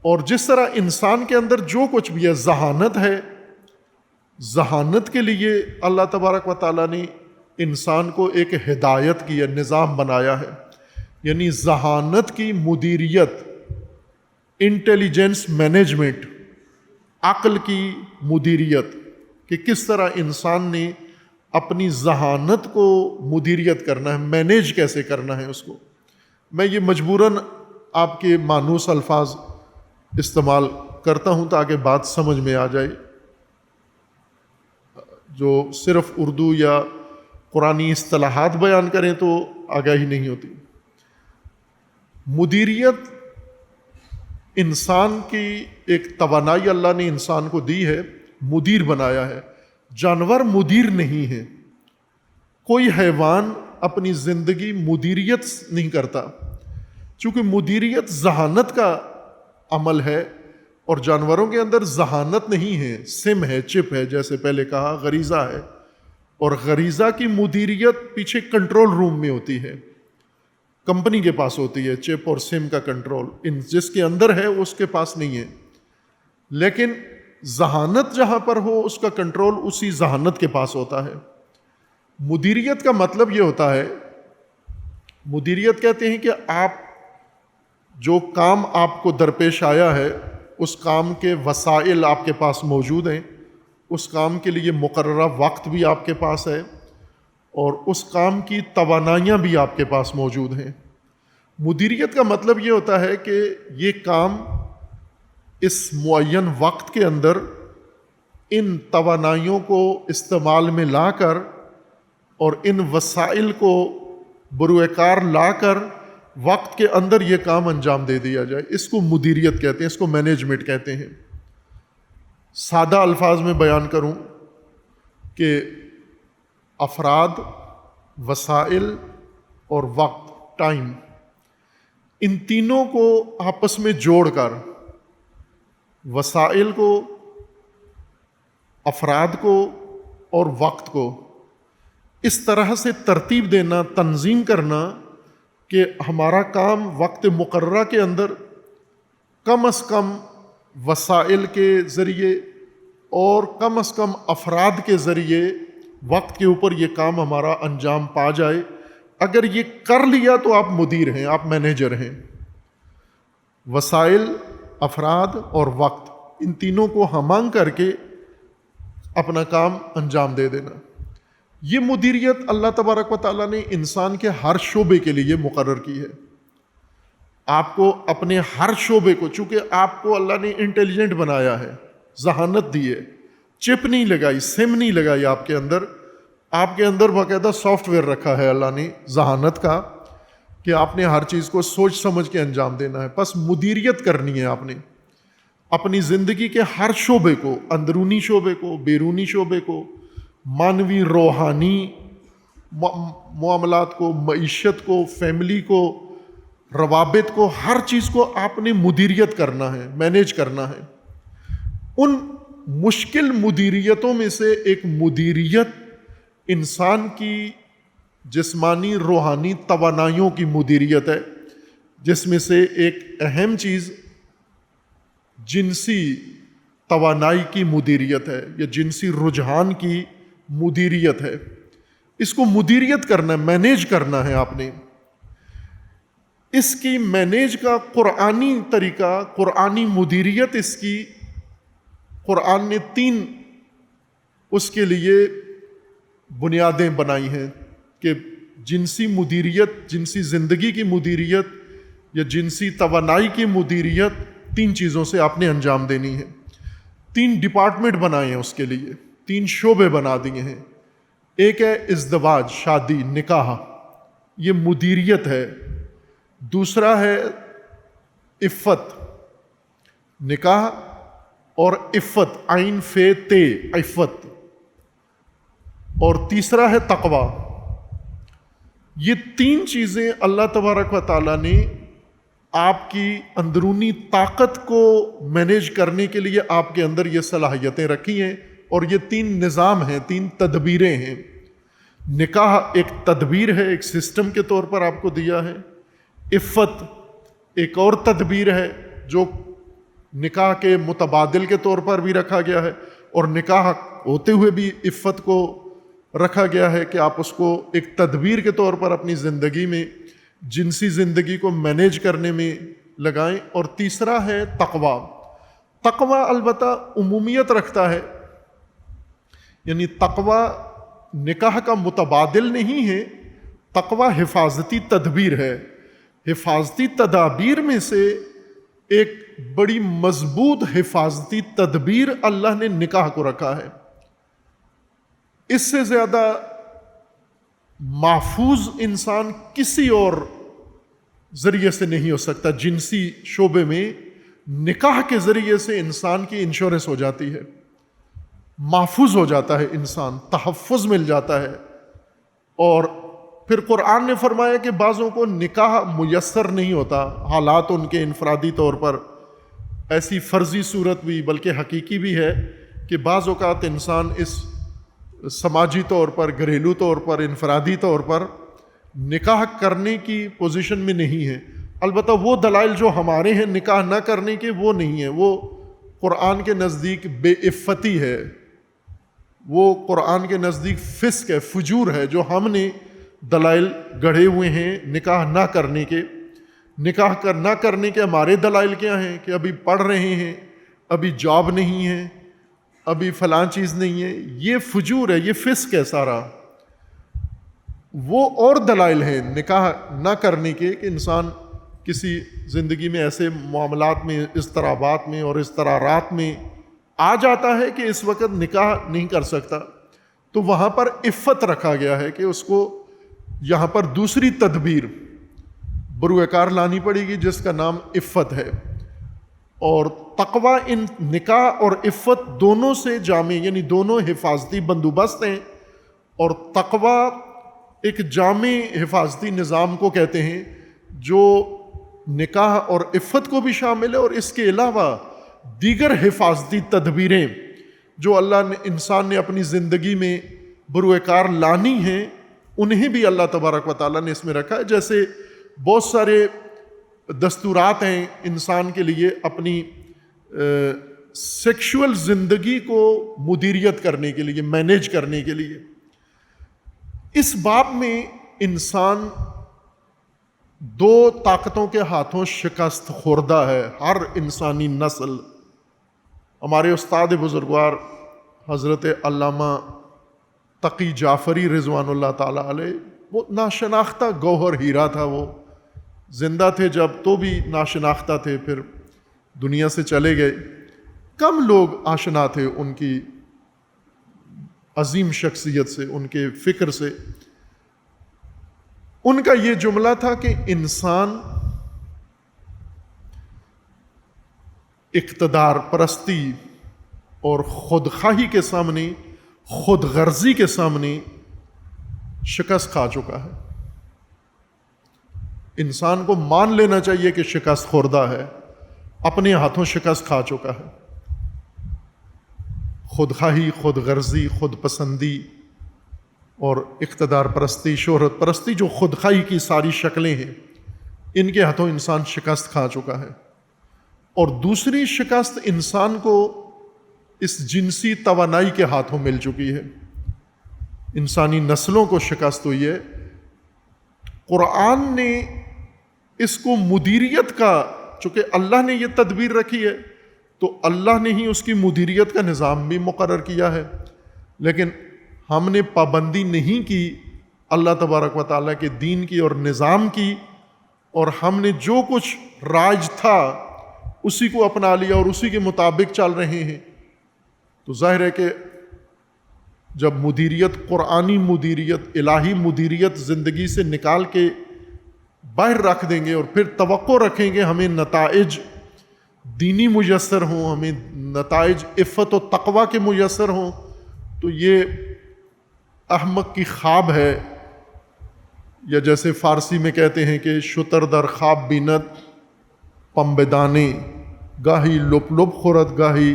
اور جس طرح انسان کے اندر جو کچھ بھی ہے ذہانت ہے، ذہانت کے لیے اللہ تبارک و تعالیٰ نے انسان کو ایک ہدایت کی ہے، نظام بنایا ہے، یعنی ذہانت کی مدیریت، انٹیلیجنس مینجمنٹ، عقل کی مدیریت، کہ کس طرح انسان نے اپنی ذہانت کو مدیریت کرنا ہے، مینیج کیسے کرنا ہے اس کو۔ میں یہ مجبوراً آپ کے مانوس الفاظ استعمال کرتا ہوں تاکہ بات سمجھ میں آ جائے، جو صرف اردو یا قرآنی اصطلاحات بیان کریں تو آگاہی نہیں ہوتی۔ مدیریت انسان کی ایک توانائی اللہ نے انسان کو دی ہے، مدیر بنایا ہے۔ جانور مدیر نہیں ہے، کوئی حیوان اپنی زندگی مدیریت نہیں کرتا، چونکہ مدیریت ذہانت کا عمل ہے، اور جانوروں کے اندر ذہانت نہیں ہے، سم ہے، چپ ہے، جیسے پہلے کہا غریزہ ہے، اور غریزہ کی مدیریت پیچھے کنٹرول روم میں ہوتی ہے، کمپنی کے پاس ہوتی ہے چپ اور سم کا کنٹرول، جس کے اندر ہے اس کے پاس نہیں ہے۔ لیکن ذہانت جہاں پر ہو اس کا کنٹرول اسی ذہانت کے پاس ہوتا ہے۔ مدیریت کا مطلب یہ ہوتا ہے، مدیریت کہتے ہیں کہ آپ جو کام آپ کو درپیش آیا ہے اس کام کے وسائل آپ کے پاس موجود ہیں، اس کام کے لیے مقررہ وقت بھی آپ کے پاس ہے، اور اس کام کی توانائیاں بھی آپ کے پاس موجود ہیں۔ مدیریت کا مطلب یہ ہوتا ہے کہ یہ کام اس معین وقت کے اندر ان توانائیوں کو استعمال میں لا کر اور ان وسائل کو بروئے کار لا کر وقت کے اندر یہ کام انجام دے دیا جائے، اس کو مدیریت کہتے ہیں، اس کو مینجمنٹ کہتے ہیں۔ سادہ الفاظ میں بیان کروں کہ افراد، وسائل اور وقت، ٹائم، ان تینوں کو آپس میں جوڑ کر، وسائل کو، افراد کو اور وقت کو اس طرح سے ترتیب دینا، تنظیم کرنا کہ ہمارا کام وقت مقررہ کے اندر کم از کم وسائل کے ذریعے اور کم از کم افراد کے ذریعے وقت کے اوپر یہ کام ہمارا انجام پا جائے۔ اگر یہ کر لیا تو آپ مدیر ہیں، آپ مینیجر ہیں۔ وسائل، افراد اور وقت، ان تینوں کو ہمانگ کر کے اپنا کام انجام دے دینا، یہ مدیریت اللہ تبارک و تعالیٰ نے انسان کے ہر شعبے کے لیے مقرر کی ہے۔ آپ کو اپنے ہر شعبے کو، چونکہ آپ کو اللہ نے انٹیلیجنٹ بنایا ہے، ذہانت دی ہے، چپ نہیں لگائی، سم نہیں لگائی آپ کے اندر، آپ کے اندر باقاعدہ سافٹ ویئر رکھا ہے اللہ نے ذہانت کا، کہ آپ نے ہر چیز کو سوچ سمجھ کے انجام دینا ہے۔ بس مدیریت کرنی ہے آپ نے اپنی زندگی کے ہر شعبے کو، اندرونی شعبے کو، بیرونی شعبے کو، مانوی روحانی معاملات کو، معیشت کو، فیملی کو، روابط کو، ہر چیز کو آپ نے مدیریت کرنا ہے، مینیج کرنا ہے۔ ان مشکل مدیریتوں میں سے ایک مدیریت انسان کی جسمانی روحانی توانائیوں کی مدیریت ہے، جس میں سے ایک اہم چیز جنسی توانائی کی مدیریت ہے، یا جنسی رجحان کی مدیریت ہے۔ اس کو مدیریت کرنا ہے، مینیج کرنا ہے آپ نے۔ اس کی مینیج کا قرآنی طریقہ، قرآنی مدیریت، اس کی قرآن نے 3 اس کے لیے بنیادیں بنائی ہیں کہ جنسی مدیریت، جنسی زندگی کی مدیریت یا جنسی توانائی کی مدیریت 3 چیزوں سے آپ نے انجام دینی ہے۔ 3 ڈپارٹمنٹ بنائے ہیں اس کے لیے، 3 شعبے بنا دیے ہیں۔ ایک ہے ازدواج، شادی، نکاح، یہ مدیریت ہے۔ دوسرا ہے عفت، نکاح اور عفت، عین فے تے، عفت۔ اور تیسرا ہے تقوی۔ یہ 3 چیزیں اللہ تبارک و تعالیٰ نے آپ کی اندرونی طاقت کو مینیج کرنے کے لیے آپ کے اندر یہ صلاحیتیں رکھی ہیں، اور یہ 3 نظام ہیں، 3 تدبیریں ہیں۔ نکاح ایک تدبیر ہے، ایک سسٹم کے طور پر آپ کو دیا ہے۔ عفت ایک اور تدبیر ہے جو نکاح کے متبادل کے طور پر بھی رکھا گیا ہے، اور نکاح ہوتے ہوئے بھی عفت کو رکھا گیا ہے کہ آپ اس کو ایک تدبیر کے طور پر اپنی زندگی میں، جنسی زندگی کو مینیج کرنے میں لگائیں۔ اور تیسرا ہے تقوی۔ تقوی البتہ عمومیت رکھتا ہے، یعنی تقوی نکاح کا متبادل نہیں ہے، تقوی حفاظتی تدبیر ہے۔ حفاظتی تدابیر میں سے ایک بڑی مضبوط حفاظتی تدبیر اللہ نے نکاح کو رکھا ہے۔ اس سے زیادہ محفوظ انسان کسی اور ذریعے سے نہیں ہو سکتا۔ جنسی شعبے میں نکاح کے ذریعے سے انسان کی انشورنس ہو جاتی ہے، محفوظ ہو جاتا ہے انسان، تحفظ مل جاتا ہے۔ اور پھر قرآن نے فرمایا کہ بعضوں کو نکاح میسر نہیں ہوتا، حالات ان کے انفرادی طور پر، ایسی فرضی صورت بھی بلکہ حقیقی بھی ہے کہ بعض اوقات انسان اس سماجی طور پر، گھریلو طور پر، انفرادی طور پر نکاح کرنے کی پوزیشن میں نہیں ہے۔ البتہ وہ دلائل جو ہمارے ہیں نکاح نہ کرنے کے وہ نہیں ہیں، وہ قرآن کے نزدیک بے عفتی ہے، وہ قرآن کے نزدیک فسق ہے، فجور ہے، جو ہم نے دلائل گڑھے ہوئے ہیں نکاح نہ کرنے کے۔ نکاح نہ کرنے کے ہمارے دلائل کیا ہیں کہ ابھی پڑھ رہے ہیں، ابھی جاب نہیں ہے، ابھی فلاں چیز نہیں ہے، یہ فجور ہے، یہ فسق ہے سارا۔ وہ اور دلائل ہیں نکاح نہ کرنے کے کہ انسان کسی زندگی میں ایسے معاملات میں، اضطرابات میں اور اضطرارات میں آ جاتا ہے کہ اس وقت نکاح نہیں کر سکتا، تو وہاں پر عفت رکھا گیا ہے کہ اس کو یہاں پر دوسری تدبیر بروئے کار لانی پڑے گی جس کا نام عفت ہے۔ اور تقوی ان نکاح اور عفت دونوں سے جامع، یعنی دونوں حفاظتی بندوبست ہیں، اور تقوی ایک جامع حفاظتی نظام کو کہتے ہیں جو نکاح اور عفت کو بھی شامل ہے، اور اس کے علاوہ دیگر حفاظتی تدبیریں جو اللہ نے انسان نے اپنی زندگی میں بروئے کار لانی ہیں انہیں بھی اللہ تبارک و تعالیٰ نے اس میں رکھا ہے۔ جیسے بہت سارے دستورات ہیں انسان کے لیے اپنی سیکشول زندگی کو مدیریت کرنے کے لیے، مینیج کرنے کے لیے۔ اس باب میں انسان دو طاقتوں کے ہاتھوں شکست خوردہ ہے، ہر انسانی نسل۔ ہمارے استاد بزرگوار حضرت علامہ تقی جعفری رضوان اللہ تعالیٰ علیہ، وہ ناشناختہ گوہر ہیرا تھا، وہ زندہ تھے جب تو بھی ناشناختہ تھے، پھر دنیا سے چلے گئے۔ کم لوگ آشنا تھے ان کی عظیم شخصیت سے، ان کے فکر سے۔ ان کا یہ جملہ تھا کہ انسان اقتدار پرستی اور خودخواہی کے سامنے، خود غرضی کے سامنے شکست کھا چکا ہے۔ انسان کو مان لینا چاہیے کہ شکست خوردہ ہے، اپنے ہاتھوں شکست کھا چکا ہے۔ خودخواہی، خود غرضی، خود پسندی اور اقتدار پرستی، شہرت پرستی، جو خودخواہی کی ساری شکلیں ہیں، ان کے ہاتھوں انسان شکست کھا چکا ہے۔ اور دوسری شکست انسان کو اس جنسی توانائی کے ہاتھوں مل چکی ہے، انسانی نسلوں کو شکست ہوئی ہے۔ قرآن نے اس کو مدیریت کا، چونکہ اللہ نے یہ تدبیر رکھی ہے تو اللہ نے ہی اس کی مدیریت کا نظام بھی مقرر کیا ہے، لیکن ہم نے پابندی نہیں کی اللہ تبارک و تعالیٰ کے دین کی اور نظام کی، اور ہم نے جو کچھ رائج تھا اسی کو اپنا لیا اور اسی کے مطابق چل رہے ہیں۔ تو ظاہر ہے کہ جب مدیریت، قرآنی مدیریت، الہی مدیریت زندگی سے نکال کے باہر رکھ دیں گے اور پھر توقع رکھیں گے ہمیں نتائج دینی میسر ہوں، ہمیں نتائج عفت و تقوی کے میسر ہوں، تو یہ احمق کی خواب ہے، یا جیسے فارسی میں کہتے ہیں کہ شتر در خواب بینت پنبے دانے، گاہی لپ لپ خورد گاہی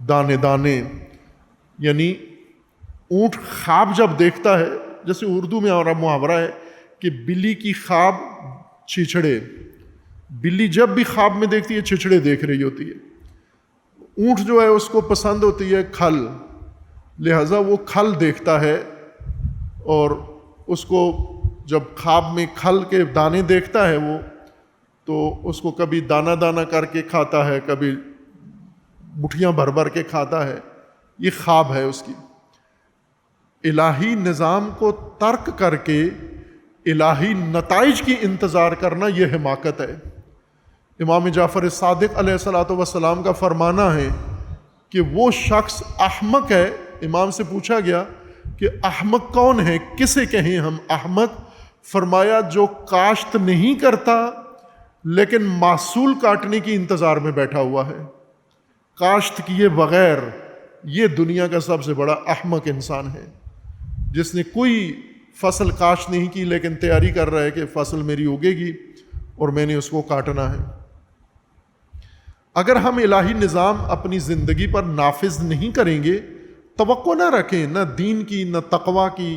دانے دانے، یعنی اونٹ خواب جب دیکھتا ہے، جیسے اردو میں ہمارا محاورہ ہے کہ بلی کی خواب چھچڑے، بلی جب بھی خواب میں دیکھتی ہے چھچڑے دیکھ رہی ہوتی ہے۔ اونٹ جو ہے اس کو پسند ہوتی ہے کھل، لہٰذا وہ کھل دیکھتا ہے، اور اس کو جب خواب میں کھل کے دانے دیکھتا ہے وہ، تو اس کو کبھی دانہ دانہ کر کے کھاتا ہے، کبھی مٹھیاں بھر بھر کے کھاتا ہے۔ یہ خواب ہے اس کی۔ الہی نظام کو ترک کر کے الہی نتائج کی انتظار کرنا یہ حماقت ہے۔ امام جعفر صادق علیہ الصلوۃ والسلام کا فرمانا ہے کہ وہ شخص احمق ہے۔ امام سے پوچھا گیا کہ احمق کون ہے، کسے کہیں ہم احمق؟ فرمایا جو کاشت نہیں کرتا لیکن محصول کاٹنے کی انتظار میں بیٹھا ہوا ہے، کاشت کیے بغیر۔ یہ دنیا کا سب سے بڑا احمق انسان ہے، جس نے کوئی فصل کاشت نہیں کی لیکن تیاری کر رہا ہے کہ فصل میری اگے گی اور میں نے اس کو کاٹنا ہے۔ اگر ہم الہی نظام اپنی زندگی پر نافذ نہیں کریں گے، توقع نہ رکھیں نہ دین کی، نہ تقوی کی،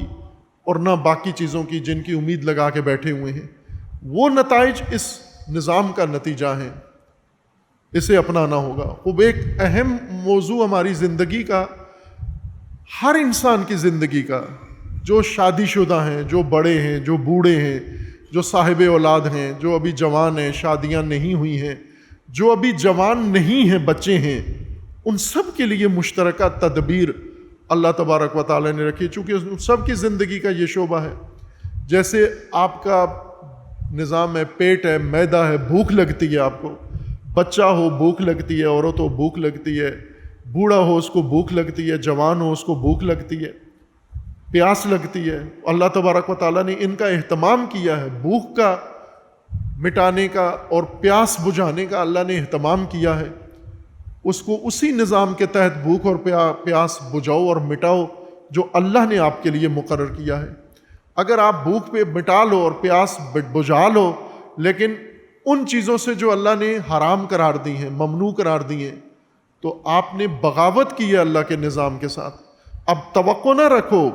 اور نہ باقی چیزوں کی جن کی امید لگا کے بیٹھے ہوئے ہیں۔ وہ نتائج اس نظام کا نتیجہ ہیں، اسے اپنانا ہوگا۔ خوب ایک اہم موضوع ہماری زندگی کا، ہر انسان کی زندگی کا، جو شادی شدہ ہیں، جو بڑے ہیں، جو بوڑھے ہیں، جو صاحب اولاد ہیں، جو ابھی جوان ہیں، شادیاں نہیں ہوئی ہیں، جو ابھی جوان نہیں ہیں، بچے ہیں، ان سب کے لیے مشترکہ تدبیر اللہ تبارک و تعالیٰ نے رکھی، چونکہ سب کی زندگی کا یہ شعبہ ہے۔ جیسے آپ کا نظام ہے، پیٹ ہے، معدہ ہے، بھوک لگتی ہے آپ کو، بچہ ہو بھوک لگتی ہے، عورت ہو بھوک لگتی ہے، بوڑھا ہو اس کو بھوک لگتی ہے، جوان ہو اس کو بھوک لگتی ہے، پیاس لگتی ہے۔ اللہ تبارک و تعالیٰ نے ان کا اہتمام کیا ہے، بھوک کا مٹانے کا اور پیاس بجھانے کا اللہ نے اہتمام کیا ہے۔ اس کو اسی نظام کے تحت بھوک اور پیاس بجھاؤ اور مٹاؤ جو اللہ نے آپ کے لیے مقرر کیا ہے۔ اگر آپ بھوک پہ مٹا لو اور پیاس بجھا لو، لیکن ان چیزوں سے جو اللہ نے حرام قرار دی ہیں، ممنوع قرار دی ہیں، تو آپ نے بغاوت کی ہے اللہ کے نظام کے ساتھ۔ اب توقع نہ رکھو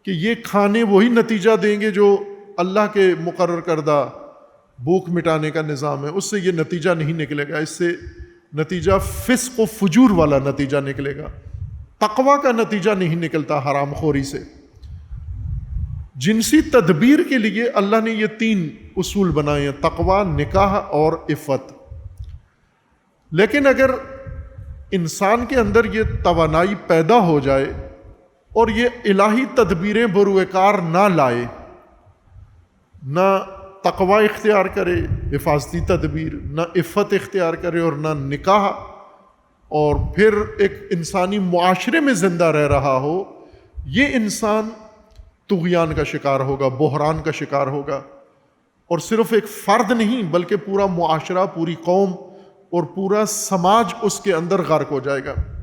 کہ یہ کھانے وہی نتیجہ دیں گے جو اللہ کے مقرر کردہ بھوک مٹانے کا نظام ہے، اس سے یہ نتیجہ نہیں نکلے گا۔ اس سے نتیجہ فسق و فجور والا نتیجہ نکلے گا، تقوی کا نتیجہ نہیں نکلتا حرام خوری سے۔ جنسی تدبیر کے لیے اللہ نے یہ 3 اصول بنائے ہیں، تقوی، نکاح اور عفت۔ لیکن اگر انسان کے اندر یہ توانائی پیدا ہو جائے اور یہ الہی تدبیریں بروئے کار نہ لائے، نہ تقوی اختیار کرے، حفاظتی تدبیر، نہ عفت اختیار کرے اور نہ نکاح، اور پھر ایک انسانی معاشرے میں زندہ رہ رہا ہو، یہ انسان طغیان کا شکار ہوگا، بحران کا شکار ہوگا، اور صرف ایک فرد نہیں بلکہ پورا معاشرہ، پوری قوم اور پورا سماج اس کے اندر غرق ہو جائے گا۔